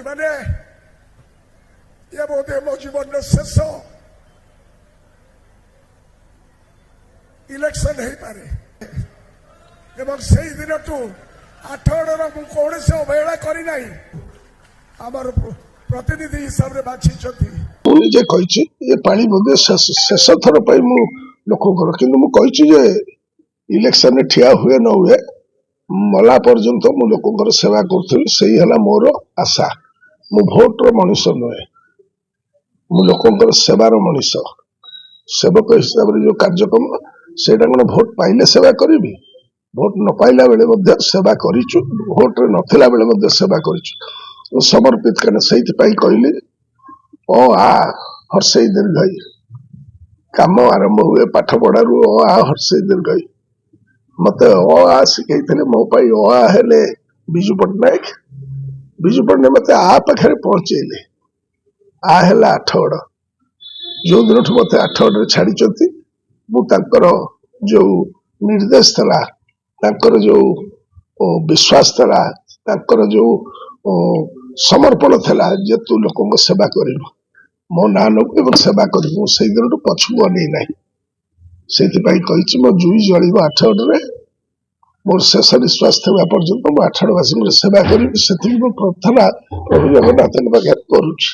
भाई ये बोधे मो जीवन शेष इलेक्शन हो पारे से दिन टू 8 कौन से अवहेला करना आमर प्रतिनिधि हिसाब से बाछी निजे कही ये पानी बोधे शेष थर पर लोकंर कि इलेक्शन ठिया हुए न हुए मला पर्यंत मु लोकंर सेवा करी मोर आशा मु भोटर मनीष नुहे मु लोकंर सेवार मनीष सेवक हिसाब से जो कार्यक्रम से भोट पाइले सेवा करी भोट न पाइला बेले सेवा करूँ भोट नथिला बेले सेवा करूँ समर्पित कहना से कहली ओ आ हर्षई दीर्घई काम आरंभ हुए पाठ पढ़ारू ओ आ हर्षई दीर्घई मत ओ आ शिखई मो ओ आ हेले विजु पट्टनायक मत आ पाखे पहुंचेले आ है 8 जो दिन मत 8 छाड़ी जो निर्देश था जो विश्वास था जो समर्पण था जे तू लोक सेवा कर मो ना नब सेवा कर दिन पछू अने ना से मो जुई जल 8 मोर शेष निश्वास था पर्यटन 8 सेवा करी प्रार्थना प्रभु जगन्नाथ पाखे करुच्ची।